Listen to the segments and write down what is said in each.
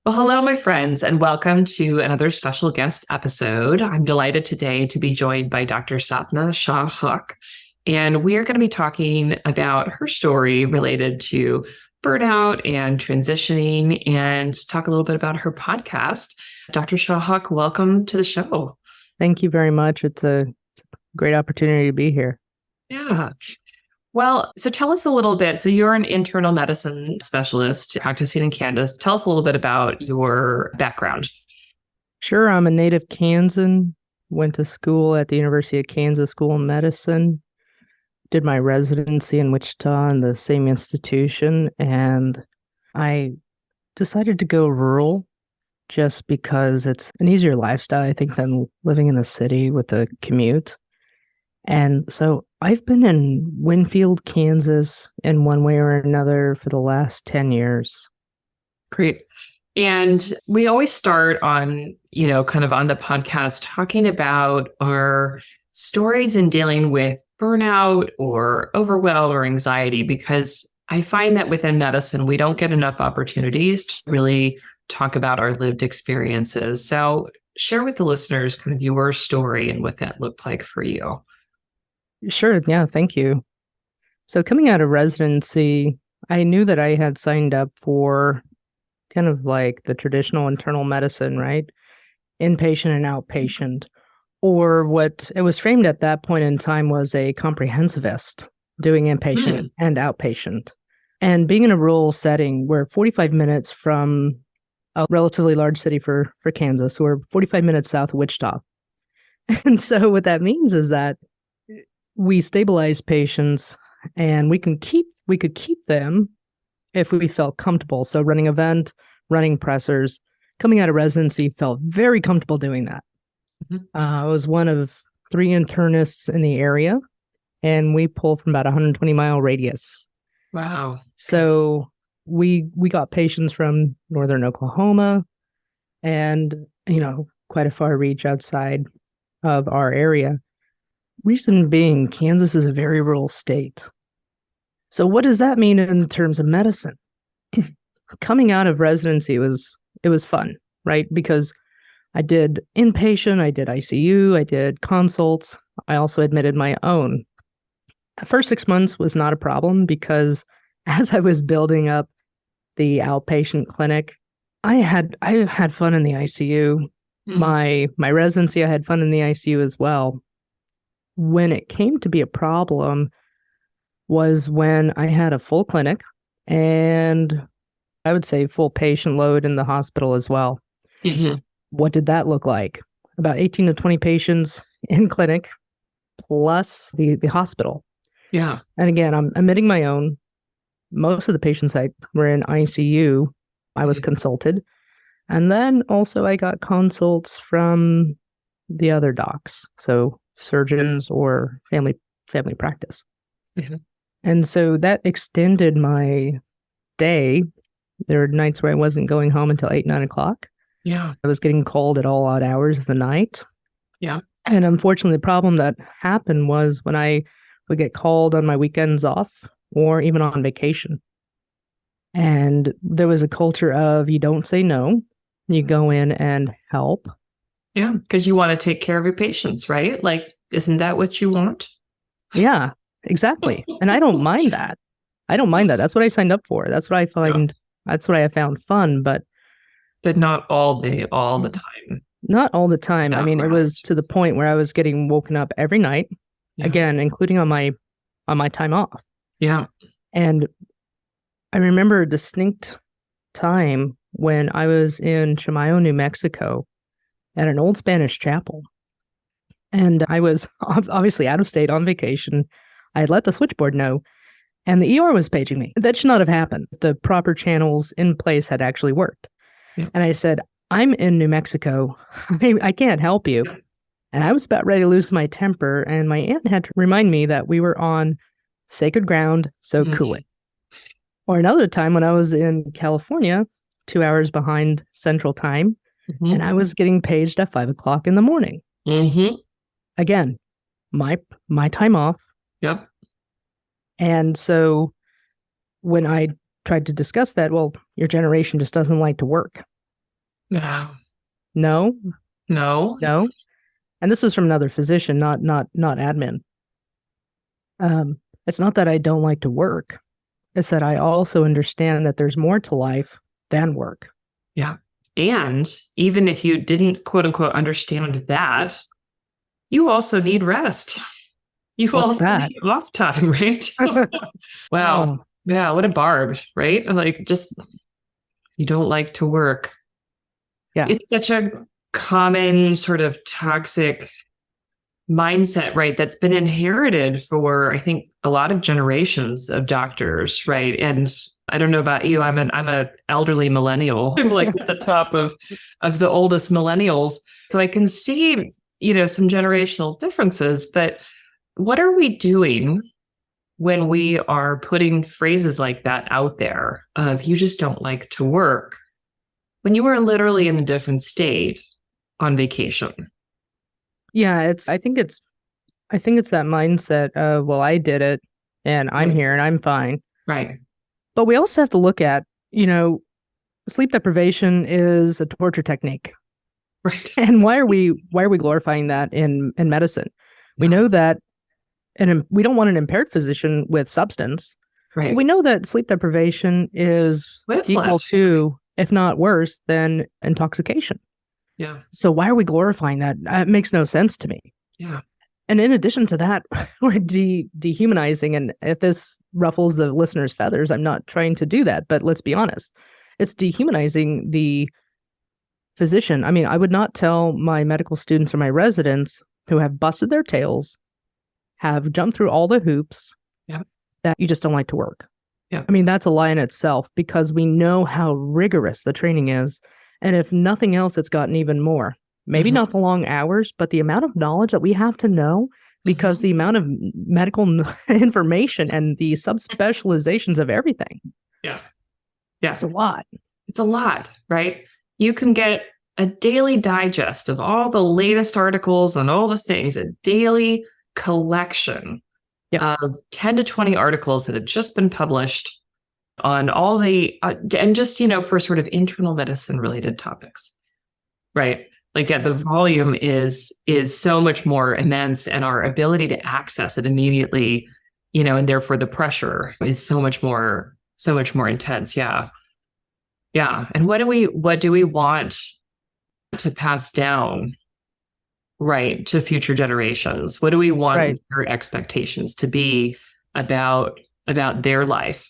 Well, hello, my friends, and welcome to another special guest episode. I'm delighted today to be joined by Dr. Sapna Shah-Haque, and we are going to be talking about her story related to burnout and transitioning, and talk a little bit about her podcast. Dr. Shah-Haque, welcome to the show. Thank you very much. It's a great opportunity to be here. Yeah. Well, so tell us a little bit. So you're an internal medicine specialist practicing in Canada. Tell us a little bit about your background. Sure, I'm a native Kansan. Went to school at the University of Kansas School of Medicine. Did my residency in Wichita in the same institution. And I decided to go rural just because it's an easier lifestyle, I think, than living in the city with a commute. And so I've been in Winfield, Kansas in one way or another for the last 10 years. Great. And we always start on, kind of on the podcast talking about our stories in dealing with burnout or overwhelm or anxiety, because I find that within medicine, we don't get enough opportunities to really talk about our lived experiences. So share with the listeners kind of your story and what that looked like for you. Sure. Yeah. Thank you. So coming out of residency, I knew that I had signed up for kind of like the traditional internal medicine, right? Inpatient and outpatient, or what it was framed at that point in time was a comprehensivist doing inpatient and outpatient. And being in a rural setting, we're 45 minutes from a relatively large city for Kansas. We're 45 minutes south of Wichita. And so what that means is that we stabilize patients and we could keep them if we felt comfortable. So running a vent, running pressors, coming out of residency, felt very comfortable doing that. I was one of 3 internists in the area, and we pull from about a 120-mile radius. Wow. So we got patients from northern Oklahoma and, quite a far reach outside of our area. Reason being, Kansas is a very rural state. So what does that mean in terms of medicine? Coming out of residency it was fun, right? Because I did inpatient, I did ICU, I did consults. I also admitted my own. The first 6 months was not a problem because as I was building up the outpatient clinic, I had fun in the ICU. My residency, I had fun in the ICU as well. When it came to be a problem was when I had a full clinic and I would say full patient load in the hospital as well. What did that look like? About 18 to 20 patients in clinic plus the hospital. Yeah. And again, I'm admitting my own. Most of the patients were in ICU. I was consulted. And then also I got consults from the other docs. So surgeons or family practice. And so that extended my day. There were nights where I wasn't going home until 8, 9 o'clock. Yeah. I was getting called at all odd hours of the night. Yeah. And unfortunately, the problem that happened was when I would get called on my weekends off or even on vacation. And there was a culture of you don't say no, you go in and help. Yeah, because you want to take care of your patients, right? Like, isn't that what you want? Yeah, exactly. And I don't mind that. That's what I signed up for. That's what I find. Yeah. That's what I have found fun. But not all day, all the time. Not all the time. Not I mean, rest. It was to the point where I was getting woken up every night, again, including on my time off. Yeah. And I remember a distinct time when I was in Chimayo, New Mexico, at an old Spanish chapel. And I was obviously out of state on vacation. I had let the switchboard know, and the ER was paging me. That should not have happened. The proper channels in place had actually worked. Yeah. And I said, I'm in New Mexico. I can't help you. Yeah. And I was about ready to lose my temper, and my aunt had to remind me that we were on sacred ground, so cool it. Or another time when I was in California, 2 hours behind Central Time, and I was getting paged at 5 o'clock in the morning. Again, my time off. Yep. And so when I tried to discuss that, well, your generation just doesn't like to work. No, No, no. no. And this was from another physician, not admin. It's not that I don't like to work. It's that I also understand that there's more to life than work. Yeah. And even if you didn't quote unquote understand that, you also need rest. You What's also that? need off time, right? Wow. Oh, Yeah, what a barb, right? Like just you don't like to work. yeah. It's such a common sort of toxic mindset, right? That's been inherited for, I think, a lot of generations of doctors, right? And I don't know about you, I'm a elderly millennial. I'm like at the top of the oldest millennials. So I can see, some generational differences, but what are we doing when we are putting phrases like that out there of you just don't like to work when you were literally in a different state on vacation? Yeah, I think it's that mindset of, well, I did it and I'm Right. here and I'm fine. Right. But we also have to look at, sleep deprivation is a torture technique. Right. And why are we glorifying that in medicine? We Yeah. know that and we don't want an impaired physician with substance. Right. We know that sleep deprivation is equal Equivalent. to, if not worse, than intoxication. Yeah. So why are we glorifying that? It makes no sense to me. Yeah. And in addition to that, we're dehumanizing. And if this ruffles the listener's feathers, I'm not trying to do that. But let's be honest, it's dehumanizing the physician. I mean, I would not tell my medical students or my residents who have busted their tails, have jumped through all the hoops, Yeah. that you just don't like to work. Yeah. I mean, that's a lie in itself because we know how rigorous the training is. And if nothing else, it's gotten even more. Maybe Mhm. not the long hours, but the amount of knowledge that we have to know because the amount of medical information and the subspecializations of everything. Yeah. Yeah. It's a lot. It's a lot, right? You can get a daily digest of all the latest articles and all the things, a daily collection Yeah. of 10 to 20 articles that have just been published on all the, and just, for sort of internal medicine related topics, right? Like, yeah, the volume is so much more immense, and our ability to access it immediately, and therefore the pressure is so much more intense. Yeah. Yeah. And what do we want to pass down, right, to future generations? What do we want Right. their expectations to be about their life?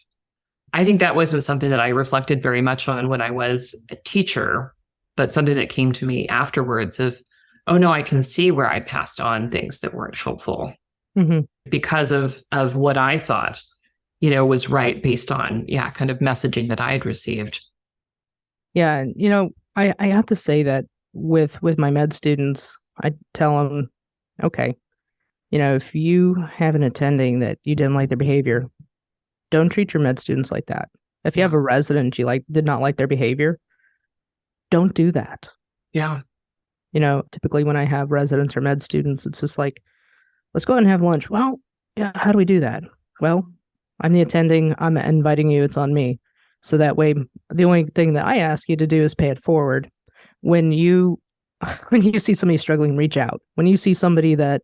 I think that wasn't something that I reflected very much on when I was a teacher, but something that came to me afterwards of, oh no, I can see where I passed on things that weren't helpful because of what I thought, was right based on, kind of messaging that I had received. Yeah. And, I have to say that with my med students, I tell them, okay, if you have an attending that you didn't like their behavior, don't treat your med students like that. If you have a resident you did not like their behavior, don't do that. Yeah. Typically when I have residents or med students, it's just like, let's go out and have lunch. Well, yeah, how do we do that? Well, I'm the attending. I'm inviting you. It's on me. So that way, the only thing that I ask you to do is pay it forward. When you see somebody struggling, reach out. When you see somebody that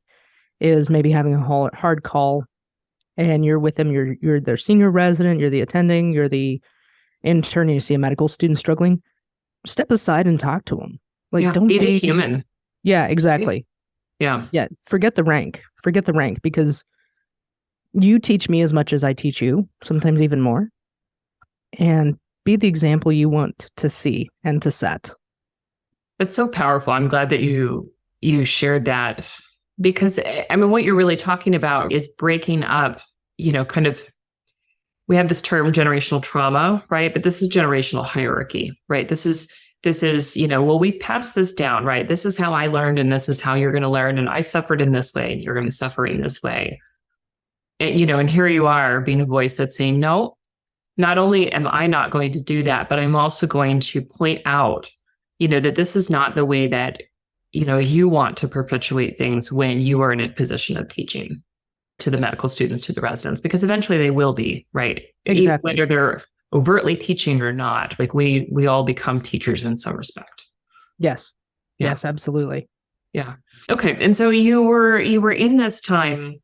is maybe having a hard call and you're with them, you're their senior resident, you're the attending, you're the intern, and you see a medical student struggling, step aside and talk to them. Like, don't be the human. Yeah, exactly. Yeah. Yeah. Forget the rank because you teach me as much as I teach you, sometimes even more. And be the example you want to see and to set. It's so powerful. I'm glad that you shared that, because I mean, what you're really talking about is breaking up, kind of, we have this term generational trauma, right? But this is generational hierarchy, right? This is, well, we passed this down, right? This is how I learned, and this is how you're going to learn. And I suffered in this way, and you're going to suffer in this way. And, and here you are being a voice that's saying, no, not only am I not going to do that, but I'm also going to point out, that this is not the way that, you want to perpetuate things when you are in a position of teaching to the medical students, to the residents, because eventually they will be, right? Exactly. Whether they're overtly teaching or not. Like we all become teachers in some respect. Yes. Yeah. Yes, absolutely. Yeah. Okay. And so you were in this time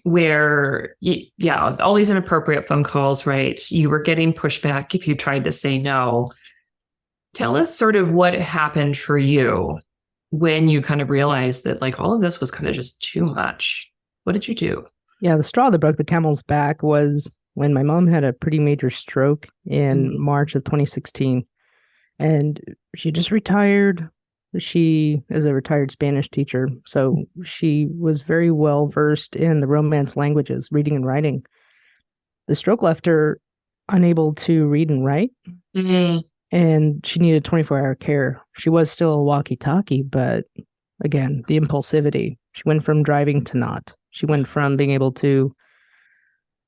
where, all these inappropriate phone calls, right? You were getting pushback if you tried to say no. Tell us sort of what happened for you when you kind of realized that like all of this was kind of just too much. What did you do? Yeah, the straw that broke the camel's back was when my mom had a pretty major stroke in March of 2016. And she just retired. She is a retired Spanish teacher, so she was very well versed in the Romance languages, reading and writing. The stroke left her unable to read and write, and she needed 24-hour care. She was still a walkie-talkie, but again, the impulsivity. She went from driving to not. She went from being able to,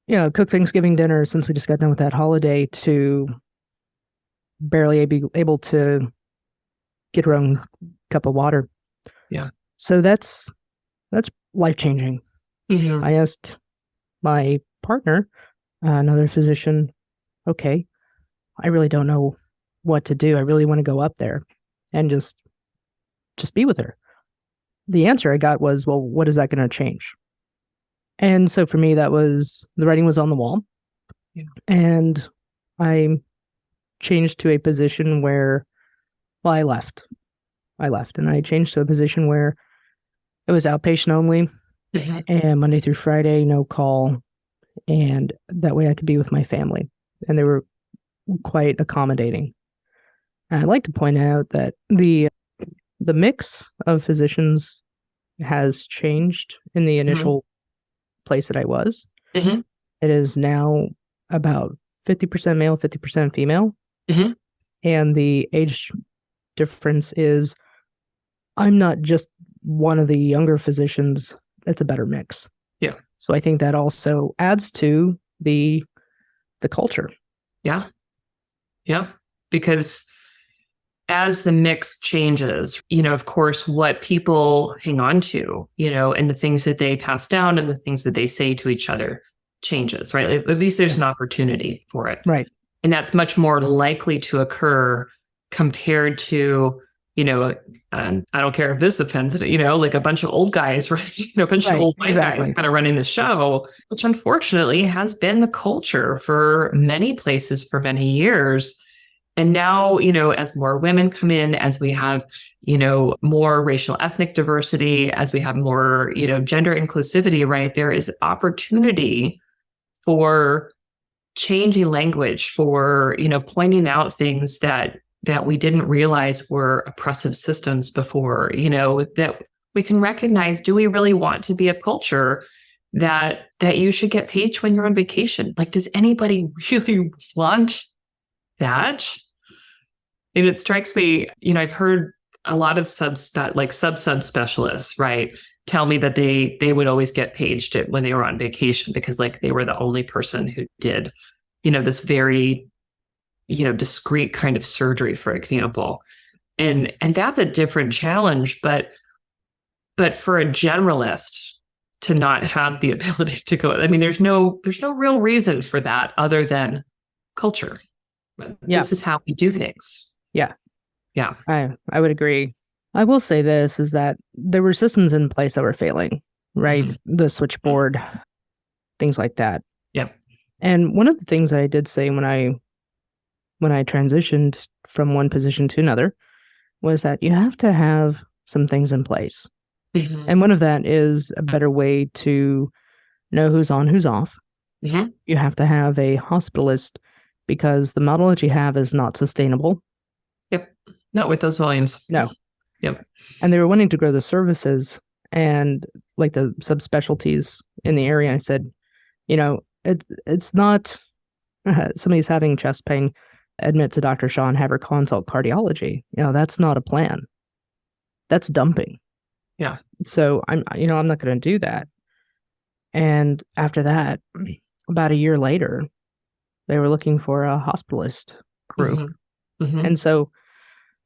cook Thanksgiving dinner since we just got done with that holiday to barely able to get her own cup of water. Yeah. So that's life-changing. Mm-hmm. I asked my partner, another physician, okay, I really don't know what to do. I really want to go up there and just be with her. The answer I got was, well, what is that going to change? And so for me, that was, the writing was on the wall. Yeah. And I changed to a position where, well, I left and I changed to a position where it was outpatient only and Monday through Friday, no call. And that way I could be with my family. And they were quite accommodating. I'd like to point out that the mix of physicians has changed in the initial place that I was. Mm-hmm. It is now about 50% male, 50% female. Mm-hmm. And the age difference is I'm not just one of the younger physicians. It's a better mix. Yeah. So I think that also adds to the culture. Yeah. Yeah. Because as the mix changes, of course, what people hang on to, and the things that they pass down and the things that they say to each other changes, right? At least there's an opportunity for it. Right. And that's much more likely to occur compared to, and I don't care if this offends, like a bunch of old guys, right? A bunch of old white guys kind of running the show, which unfortunately has been the culture for many places for many years. And now, as more women come in, as we have, more racial ethnic diversity, as we have more, gender inclusivity, right, there is opportunity for changing language, for, pointing out things that we didn't realize were oppressive systems before, that we can recognize, do we really want to be a culture that you should get paid when you're on vacation? Like, does anybody really want that? And it strikes me, I've heard a lot of sub specialists, right, tell me that they would always get paged when they were on vacation because like they were the only person who did, this very, discrete kind of surgery, for example. And that's a different challenge, but for a generalist to not have the ability to go, I mean, there's no real reason for that other than culture. This is how we do things. Yeah. Yeah. I would agree. I will say this is that there were systems in place that were failing, right? Mm-hmm. The switchboard, things like that. Yep. And one of the things that I did say when I transitioned from one position to another was that you have to have some things in place. Mm-hmm. And one of that is a better way to know who's on, who's off. Mm-hmm. You have to have a hospitalist because the model that you have is not sustainable. Yep. Not with those volumes. No. Yep. And they were wanting to grow the services and like the subspecialties in the area. I said, it's not somebody's having chest pain, admit to Dr. Shaw and have her consult cardiology. That's not a plan. That's dumping. Yeah. So I'm not going to do that. And after that, about a year later, they were looking for a hospitalist crew. Mm-hmm. Mm-hmm. And so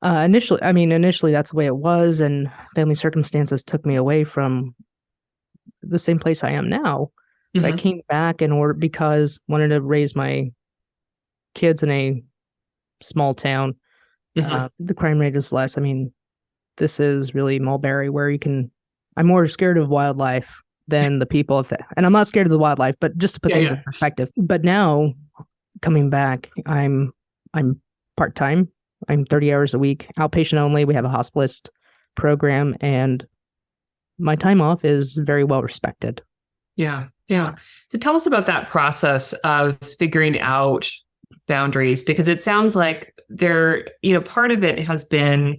initially that's the way it was. And family circumstances took me away from the same place I am now. Mm-hmm. I came back in order because I wanted to raise my kids in a small town. The crime rate is less. I mean, this is really Mulberry, where I'm more scared of wildlife than the people of that. And I'm not scared of the wildlife, but just to put things in perspective. But now, coming back, I'm part-time. I'm 30 hours a week, outpatient only. We have a hospitalist program, and my time off is very well respected. Yeah. So tell us about that process of figuring out boundaries, because it sounds like part of it has been,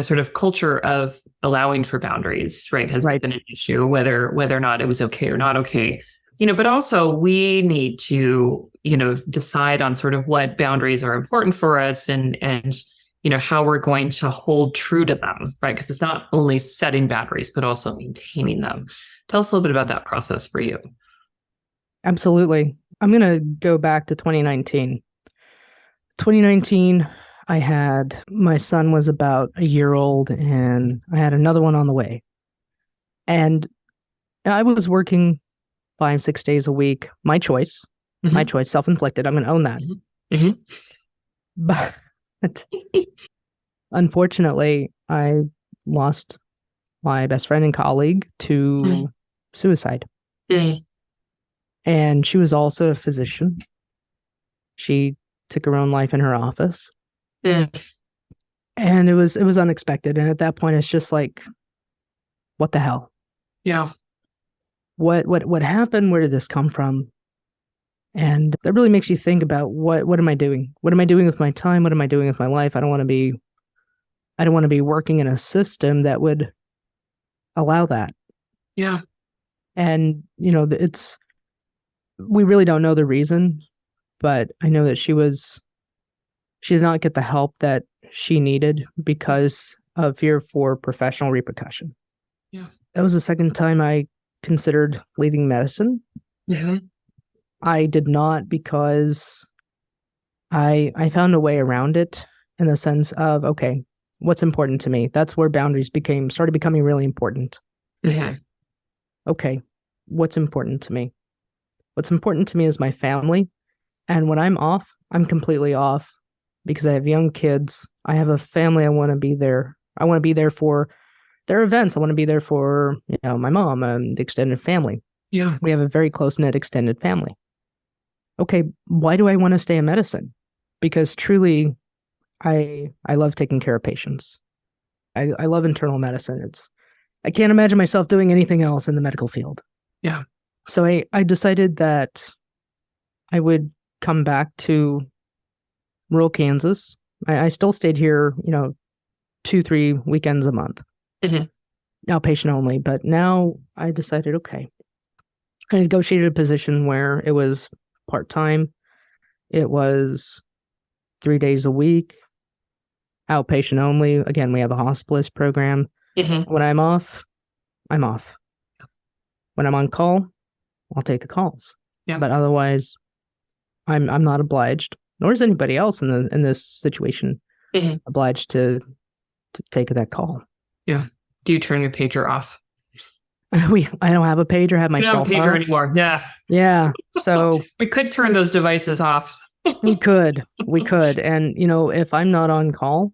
sort of culture of allowing for boundaries, right? Has been an issue, whether or not it was okay or not okay. But also we need to, decide on sort of what boundaries are important for us and how we're going to hold true to them, right? Because it's not only setting boundaries, but also maintaining them. Tell us a little bit about that process for you. Absolutely. I'm going to go back to 2019. 2019, my son was about a year old, and I had another one on the way. And I was working 5-6 days a week. My choice, self-inflicted. I'm going to own that. But unfortunately, I lost my best friend and colleague to suicide. And she was also a physician. She took her own life in her office. And it was unexpected. And at that point, it's just like, what the hell? Yeah. What happened? Where did this come from? And that really makes you think about what am I doing? What am I doing with my time? What am I doing with my life? I don't want to be working in a system that would allow that. Yeah. And we really don't know the reason, but I know that she did not get the help that she needed because of fear for professional repercussion. Yeah. That was the second time I considered leaving medicine. I did not, because I found a way around it, in the sense of, okay, what's important to me? That's where boundaries started becoming really important. Okay, what's important to me? What's important to me is my family. And when I'm off, I'm completely off, because I have young kids. I have a family. I want to be there. I want to be there for their events. I want to be there for my mom and the extended family. Yeah. We have a very close-knit extended family. Okay, why do I want to stay in medicine? Because truly, I love taking care of patients. I love internal medicine. I can't imagine myself doing anything else in the medical field. Yeah. So I decided that I would come back to rural Kansas. I still stayed here, 2-3 weekends a month. Outpatient only. But now I decided, okay, I negotiated a position where it was part-time. It was 3 days a week, outpatient only. Again, we have a hospitalist program. When I'm off, I'm off. When I'm on call, I'll take the calls. Yeah. But otherwise, I'm not obliged, nor is anybody else in this situation obliged to take that call. Yeah. Do you turn your pager off? I don't have a pager. I have my cell phone. We don't have a pager anymore. Yeah. Yeah. So we could turn those devices off. we could. And, if I'm not on call,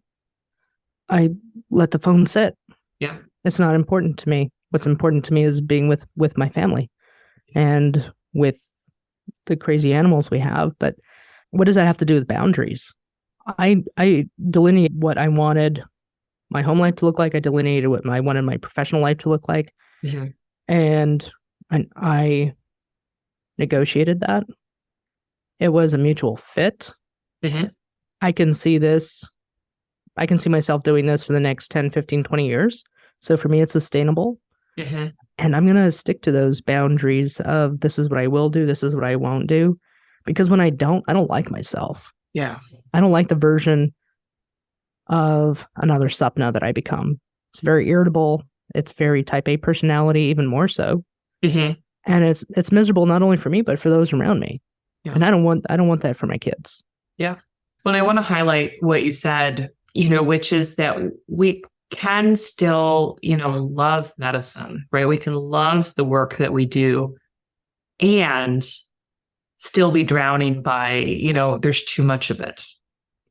I let the phone sit. Yeah. It's not important to me. What's important to me is being with my family and with the crazy animals we have. But what does that have to do with boundaries? I delineate what I wanted my home life to look like. I delineated what I wanted my professional life to look like. And I negotiated that. It was a mutual fit. I can see this. I can see myself doing this for the next 10, 15, 20 years. So for me, it's sustainable. And I'm going to stick to those boundaries of, this is what I will do, this is what I won't do. Because when I don't like myself. Yeah. I don't like the version of another Sapna that I become. It's very irritable. It's very type A personality, even more so. And it's miserable not only for me, but for those around me. Yeah. And I don't want that for my kids. Yeah. Well, I want to highlight what you said, which is that we can still, love medicine, right? We can love the work that we do and still be drowning by, there's too much of it.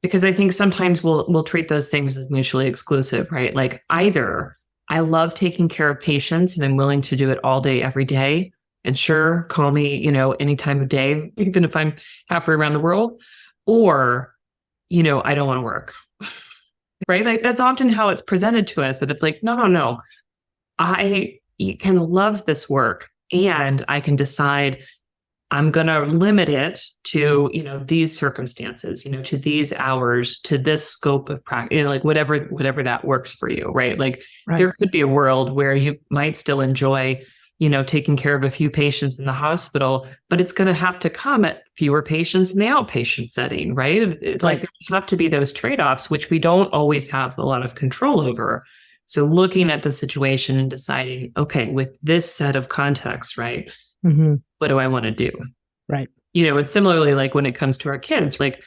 Because I think sometimes we'll treat those things as mutually exclusive, right? Like either I love taking care of patients and I'm willing to do it all day, every day. And sure, call me, any time of day, even if I'm halfway around the world, or, I don't want to work, right? Like that's often how it's presented to us, that it's like, no, I can love this work and I can decide I'm going to limit it to, these circumstances, to these hours, to this scope of practice, like whatever that works for you, right? Like there could be a world where you might still enjoy, taking care of a few patients in the hospital, but it's going to have to come at fewer patients in the outpatient setting, right? It's like there have to be those trade-offs, which we don't always have a lot of control over. So looking at the situation and deciding, okay, with this set of context, right? Mm-hmm. What do I want to do? Right. And similarly, like when it comes to our kids, like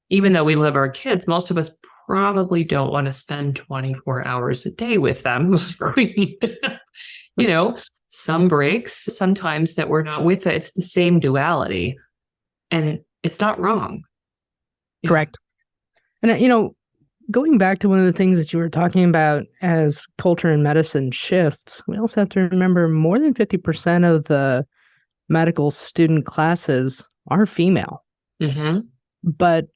even though we love our kids, most of us probably don't want to spend 24 hours a day with them. We need to, some breaks sometimes that we're not with it. It's the same duality and it's not wrong. Correct. And, going back to one of the things that you were talking about as culture and medicine shifts, we also have to remember more than 50% of the medical student classes are female. Mm-hmm. But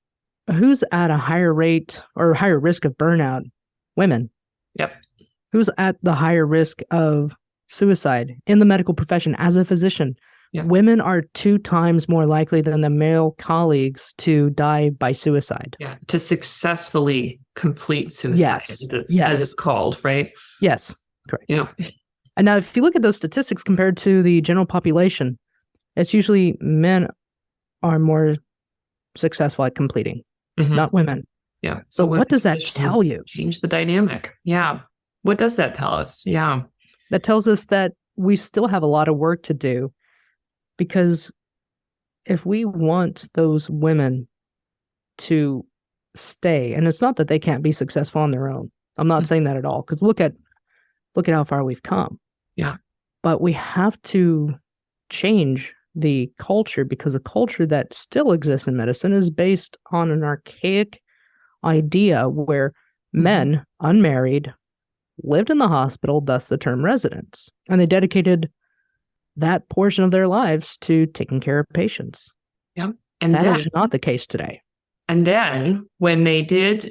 who's at a higher rate or higher risk of burnout? Women. Yep. Who's at the higher risk of suicide in the medical profession as a physician? Yep. Women are 2 times more likely than the male colleagues to die by suicide. Yeah, to successfully complete suicide, yes. as it's called, right? Yes, correct. And now, if you look at those statistics compared to the general population, it's usually men are more successful at completing, not women. Yeah. So what does that tell you? Change the dynamic. Yeah. What does that tell us? Yeah. That tells us that we still have a lot of work to do, because if we want those women to stay, and it's not that they can't be successful on their own. I'm not saying that at all, because look at how far we've come. Yeah. But we have to change the culture, because the culture that still exists in medicine is based on an archaic idea where men, unmarried, lived in the hospital, thus the term residents, and they dedicated that portion of their lives to taking care of patients. Yeah. And that is not the case today. And then when they did,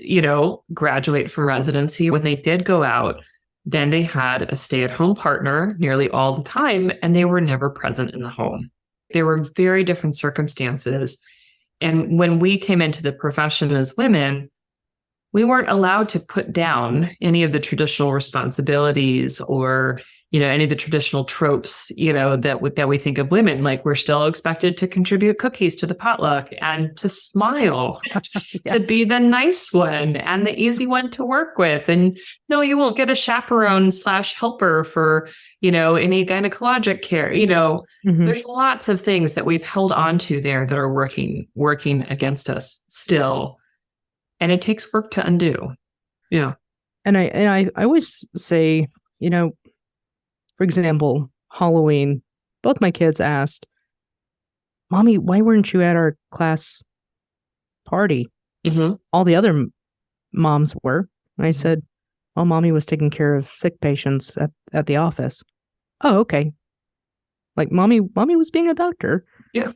graduate from residency, when they did go out, then they had a stay-at-home partner nearly all the time, and they were never present in the home. There were very different circumstances. And when we came into the profession as women, we weren't allowed to put down any of the traditional responsibilities or, any of the traditional tropes, that we think of women. Like we're still expected to contribute cookies to the potluck and to smile, to be the nice one and the easy one to work with. And no, you won't get a chaperone / helper for, any gynecologic care. There's lots of things that we've held on to there that are working against us still. And it takes work to undo. Yeah. And I always say, for example, Halloween, both my kids asked, "Mommy, why weren't you at our class party?" All the other moms were. And I said, "Well, Mommy was taking care of sick patients at the office." "Oh, okay." Like mommy was being a doctor. Yeah.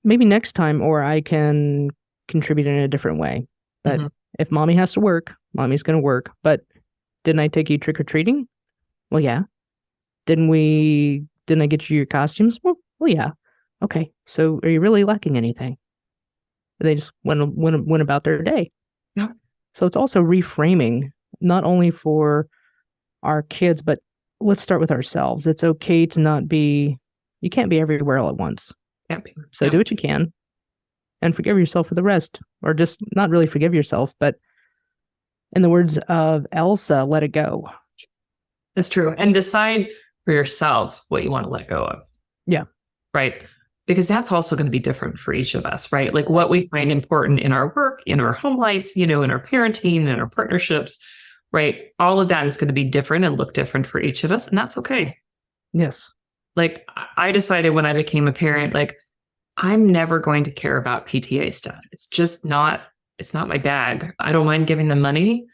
Maybe next time, or I can contribute in a different way. But if Mommy has to work, Mommy's going to work. But didn't I take you trick-or-treating? Well, yeah. Didn't I get you your costumes? Well, yeah. Okay. So are you really lacking anything? And they just went about their day. Yeah. So it's also reframing, not only for our kids, but let's start with ourselves. It's okay to you can't be everywhere all at once. So do what you can and forgive yourself for the rest, or just not really forgive yourself, but in the words of Elsa, let it go. That's true. And decide for yourself what you want to let go of. Yeah. Right. Because that's also going to be different for each of us, right? Like what we find important in our work, in our home life, in our parenting, in our partnerships, right? All of that is going to be different and look different for each of us. And that's okay. Yes. Like I decided when I became a parent, like I'm never going to care about PTA stuff. It's not my bag. I don't mind giving them money,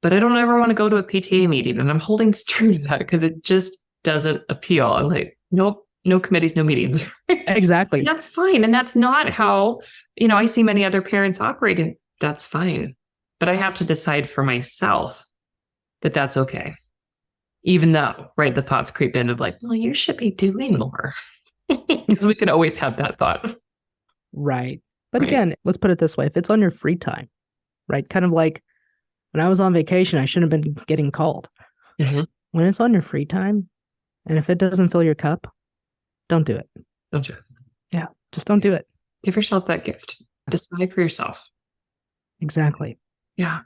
but I don't ever want to go to a PTA meeting. And I'm holding true to that because it just doesn't appeal. I'm like, nope, no committees, no meetings. Exactly. That's fine. And that's not how, I see many other parents operating. That's fine. But I have to decide for myself that that's okay. Even though, right, the thoughts creep in of like, well, you should be doing more. Because we can always have that thought. Right. But again, let's put it this way. If it's on your free time, right? Kind of like when I was on vacation, I shouldn't have been getting called. Mm-hmm. When it's on your free time, and if it doesn't fill your cup, don't do it. Don't do it. Yeah, just don't do it. Give yourself that gift. Decide for yourself. Exactly. Yeah.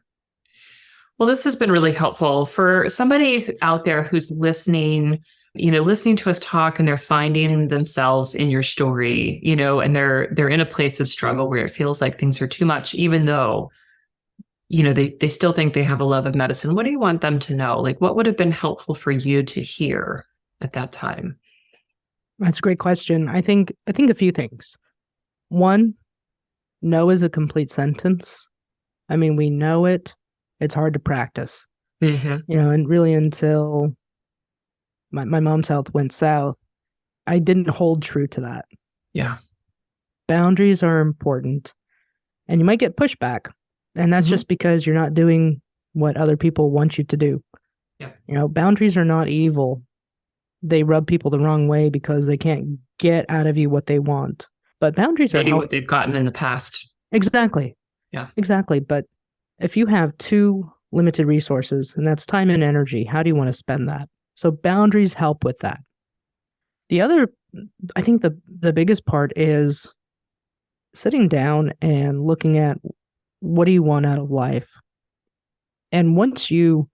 Well, this has been really helpful for somebody out there who's listening to us talk and they're finding themselves in your story, and they're in a place of struggle where it feels like things are too much, even though, they still think they have a love of medicine. What do you want them to know? Like, what would have been helpful for you to hear at that time? That's a great question. I think a few things. One, no is a complete sentence. I mean, we know it. It's hard to practice. Mm-hmm. And really until my mom's health went south, I didn't hold true to that. Yeah. Boundaries are important. And you might get pushback. And that's just because you're not doing what other people want you to do. Yeah. Boundaries are not evil. They rub people the wrong way because they can't get out of you what they want. But boundaries are what they've gotten in the past. Exactly. Yeah. Exactly. But if you have two limited resources, and that's time and energy, how do you want to spend that? So boundaries help with that. The other, I think the biggest part is sitting down and looking at what do you want out of life? And once you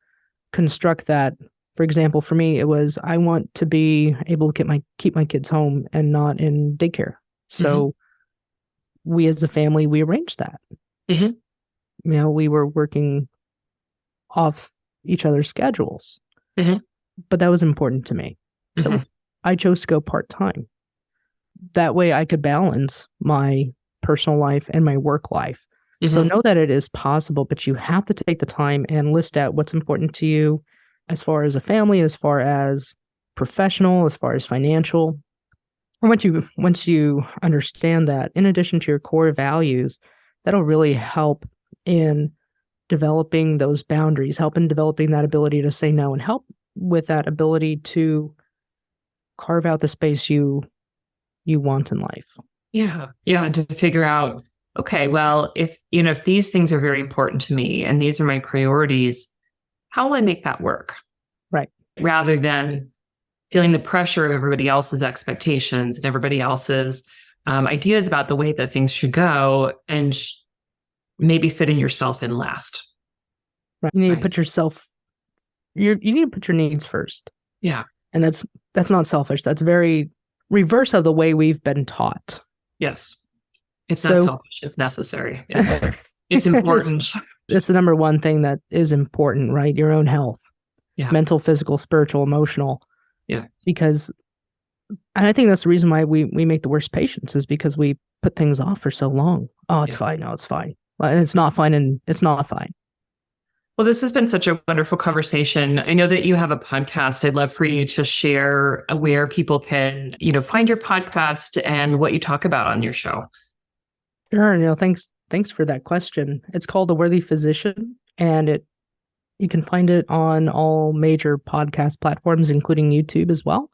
construct that, for example, for me, it was I want to be able to keep my kids home and not in daycare. So we as a family, we arranged that. Mm-hmm. We were working off each other's schedules. Mm-hmm. But that was important to me. So I chose to go part-time. That way I could balance my personal life and my work life. So know that it is possible, but you have to take the time and list out what's important to you as far as a family, as far as professional, as far as financial. And once you understand that, in addition to your core values, that'll really help in developing those boundaries, help in developing that ability to say no, and help with that ability to carve out the space you want in life. Yeah. Yeah. And to figure out, okay, well, if these things are very important to me and these are my priorities, how will I make that work? Right. Rather than feeling the pressure of everybody else's expectations and everybody else's ideas about the way that things should go, and maybe fitting yourself in last. Right. You need to put yourself, you need to put your needs first. Yeah. And that's not selfish. That's very reverse of the way we've been taught. Yes. It's not selfish. It's necessary. It's important. It's the number one thing that is important, right? Your own health. Yeah. Mental, physical, spiritual, emotional. Yeah. And I think that's the reason why we make the worst patients, is because we put things off for so long. Oh, it's fine. No, it's fine. And it's not fine. And it's not fine. Well, this has been such a wonderful conversation. I know that you have a podcast. I'd love for you to share where people can, find your podcast and what you talk about on your show. Sure. Thanks for that question. It's called The Worthy Physician, and you can find it on all major podcast platforms, including YouTube as well.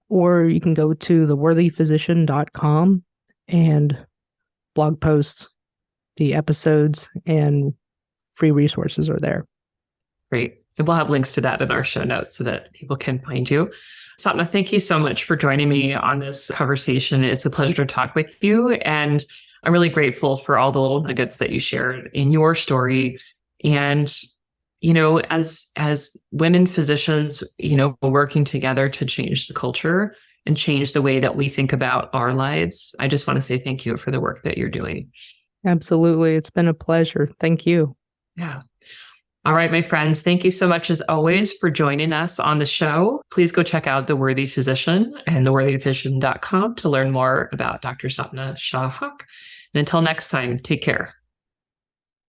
Or you can go to theworthyphysician.com, and blog posts, the episodes, and free resources are there. Great. And we'll have links to that in our show notes so that people can find you. Sapna, thank you so much for joining me on this conversation. It's a pleasure to talk with you. And I'm really grateful for all the little nuggets that you shared in your story. And, as women physicians, working together to change the culture and change the way that we think about our lives, I just want to say thank you for the work that you're doing. Absolutely. It's been a pleasure. Thank you. Yeah. All right, my friends, thank you so much as always for joining us on the show. Please go check out The Worthy Physician and theworthyphysician.com to learn more about Dr. Sapna Shah-Haque. And until next time, take care.